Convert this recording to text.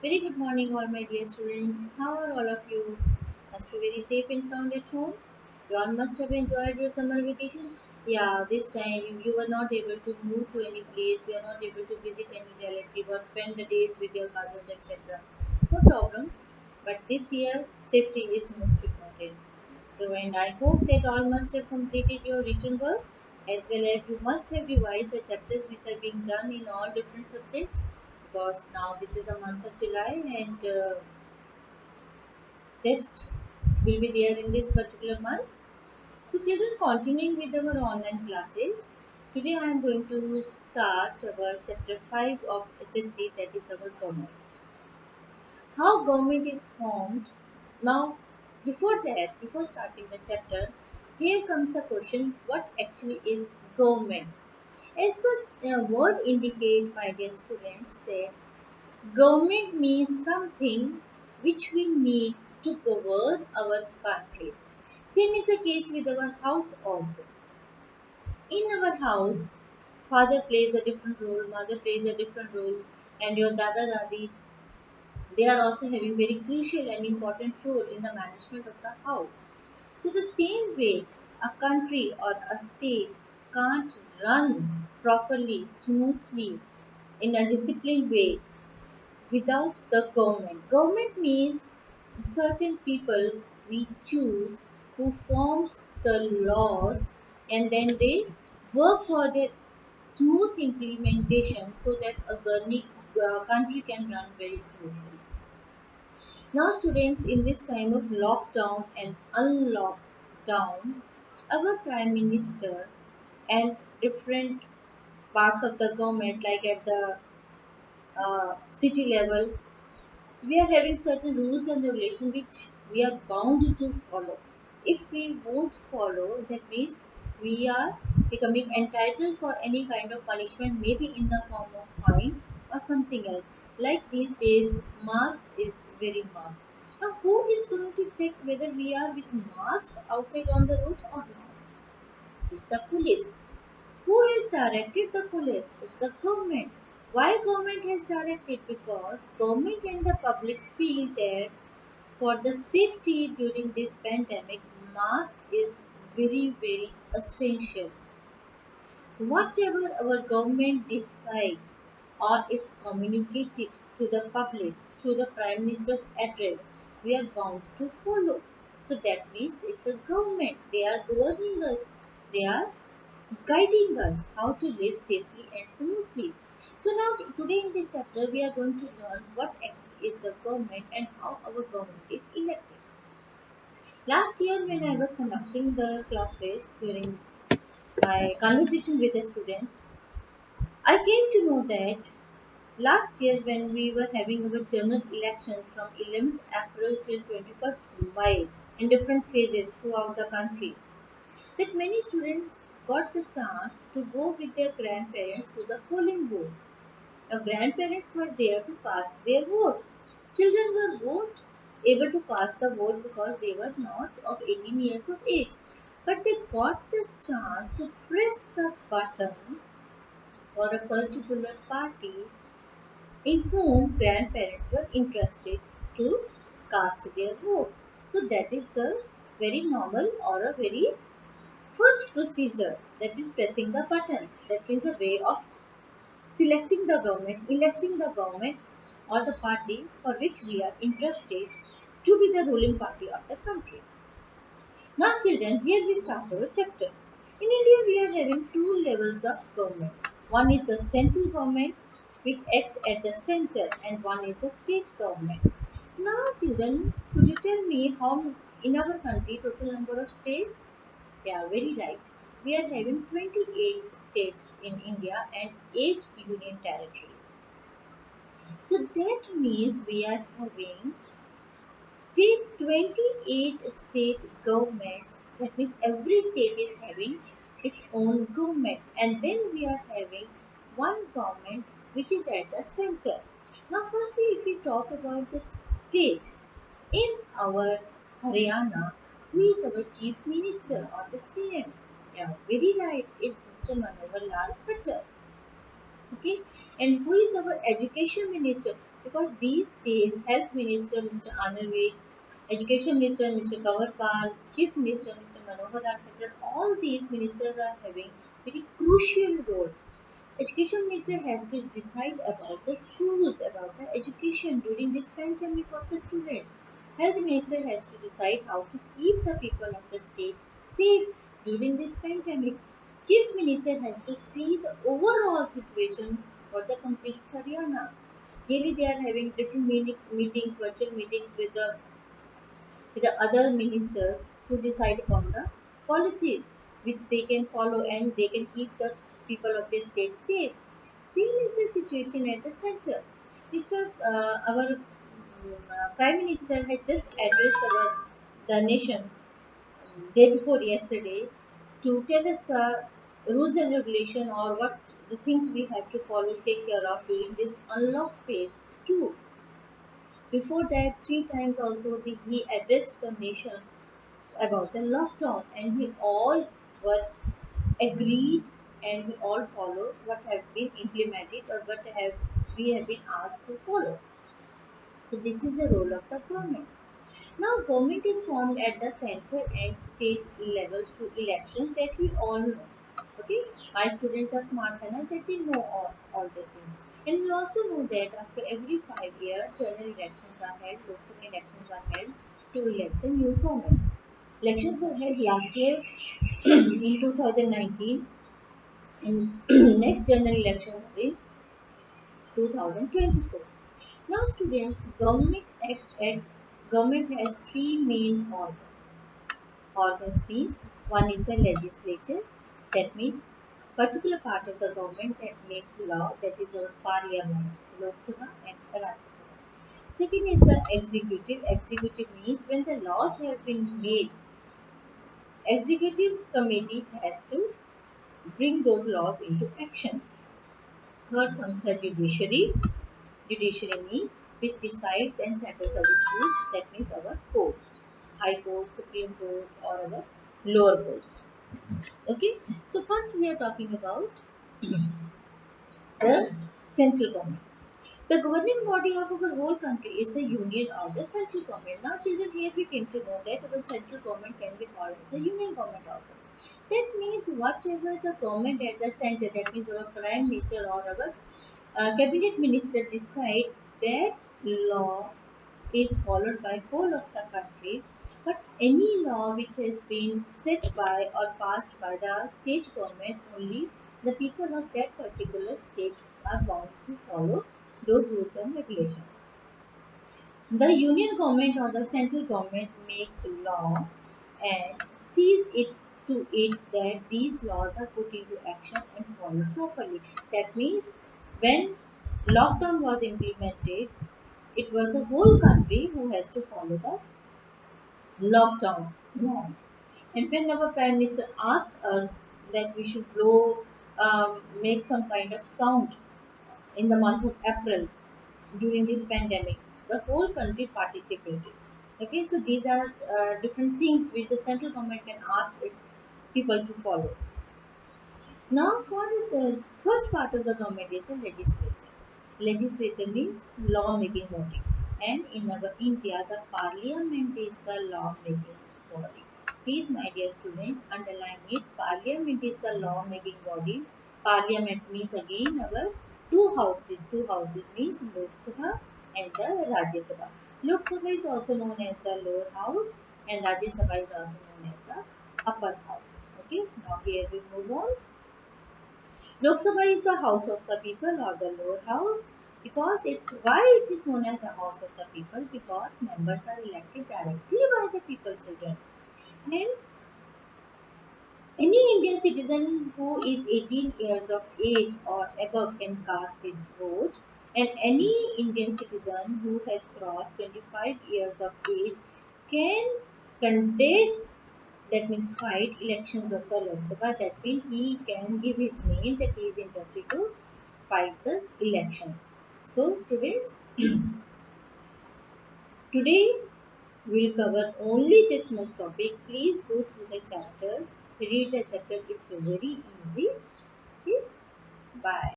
Very good morning, all my dear students. How are all of you? Must be very safe and sound at home. You all must have enjoyed your summer vacation. Yeah, this time you were not able to move to any place, you are not able to visit any relative or spend the days with your cousins, etc. No problem. But this year, safety is most important. So, and I hope that all must have completed your written work as well as you must have revised the chapters which are being done in all different subjects because now this is the month of July and test will be there in this particular month. So, children, continuing with our online classes, today I am going to start our chapter 5 of SST, that is our government. How government is formed. Now, before that, before starting the chapter, here comes a question: what actually is government? As the word indicates, my dear students, that government means something which we need to govern our country. Same is the case with our house also. In our house, father plays a different role, mother plays a different role, and your dada dadi, they are also having very crucial and important role in the management of the house. So the same way, a country or a state can't run properly, smoothly, in a disciplined way without the government. Government means certain people we choose who forms the laws and then they work for their smooth implementation so that a country can run very smoothly. Now, students, in this time of lockdown and unlockdown, our Prime Minister and different parts of the government, like at the city level, we are having certain rules and regulations which we are bound to follow. If we won't follow, that means we are becoming entitled for any kind of punishment, maybe in the form of fine or something else. Like these days, mask is very must. Now, who is going to check whether we are with mask outside on the road or not? It's the police. Who has directed the police? It's the government. Why government has directed? Because government and the public feel that for the safety during this pandemic, mask is very essential. Whatever our government decides or is communicated to the public through the Prime Minister's address, we are bound to follow. So that means it's the government. They are governing us. They are guiding us how to live safely and smoothly. So now today in this chapter we are going to learn what actually is the government and how our government is elected. Last year when I was conducting the classes during my conversation with the students, I came to know that last year when we were having our general elections from 11th April till 21st May in different phases throughout the country, that many students got the chance to go with their grandparents to the polling booths. Now, grandparents were there to cast their vote. Children were both able to cast the vote because they were not of 18 years of age. But they got the chance to press the button for a particular party in whom grandparents were interested to cast their vote. So that is the very normal or a very first procedure, that is pressing the button. That means a way of selecting the government, electing the government or the party for which we are interested to be the ruling party of the country. Now, children, here we start our chapter. In India, we are having two levels of government. One is the central government, which acts at the center, and one is the state government. Now, children, could you tell me how in our country total number of states? Yeah, very right. We are having 28 states in India and 8 union territories. So that means we are having 28 state governments. That means every state is having its own government. And then we are having one government which is at the center. Now, firstly, if we talk about the state, in our Haryana, who is our chief minister or the CM? Yeah, very right. It's Mr. Manohar Lal Khattar. Okay, and who is our education minister? Because these days health minister Mr. Anurvej, education minister Mr. Kanwarpal, chief minister Mr. Manohar Khattar, all these ministers are having very crucial role. Education minister has to decide about the schools, about the education during this pandemic of the students. Health minister has to decide how to keep the people of the state safe during this pandemic. Chief minister has to see the overall situation for the complete Haryana. Daily they are having different meetings, virtual meetings with the other ministers to decide upon the policies which they can follow and they can keep the people of the state safe. Same is the situation at the center. Our Prime Minister had just addressed the nation day before yesterday to tell us the rules and regulation or what the things we have to follow, take care of during this unlock phase 2. Before that, three times also he addressed the nation about the lockdown, and we all were agreed and we all follow what have been implemented or what have we have been asked to follow. So this is the role of the government. Now government is formed at the center and state level through elections that we all know. Okay, my students are smart enough that they know all the things. And we also know that after every 5 years, general elections are held, Lok Sabha elections are held to elect the new government. Elections were held last year in 2019 and next general elections are in 2024. Now students, government has three main organs. Organs means one is the legislature, that means particular part of the government that makes law, that is our parliament, Lok Sabha and Rajya Sabha. Second is the executive. Executive means when the laws have been made, executive committee has to bring those laws into action. Third comes the judiciary. Judiciary means which decides and settles a dispute, that means our courts, High Court, Supreme Court, or our lower courts. Okay, so first we are talking about the central government. The governing body of our whole country is the union or the central government. Now, children, here we came to know that our central government can be called as a union government also. That means whatever the government at the center, that means our prime minister or our cabinet minister decide, that law is followed by whole of the country. But any law which has been set by or passed by the state government, only the people of that particular state are bound to follow those rules and regulations. The union government or the central government makes law and sees it to it that these laws are put into action and followed properly. That means when lockdown was implemented, it was the whole country who has to follow the lockdown norms. And when our Prime Minister asked us that we should make some kind of sound in the month of April during this pandemic, the whole country participated. Okay, so these are different things which the central government can ask its people to follow. Now, for this first part of the government is the legislature. Legislature means law-making body, and in our India, the parliament is the law-making body. Please, my dear students, underline it. Parliament is the law-making body. Parliament means again our two houses. Two houses means Lok Sabha and the Rajya Sabha. Lok Sabha is also known as the lower house, and Rajya Sabha is also known as the upper house. Okay. Now here we move on. Lok Sabha is the house of the people or the lower house, because it's why it is known as the house of the people, because members are elected directly by the people, children. And any Indian citizen who is 18 years of age or above can cast his vote, and any Indian citizen who has crossed 25 years of age can contest, that means fight, elections of the Lok Sabha. That means he can give his name that he is interested to fight the election. So students, today we'll cover only this much topic. Please go through the chapter, read the chapter, it's very easy. Okay? Bye.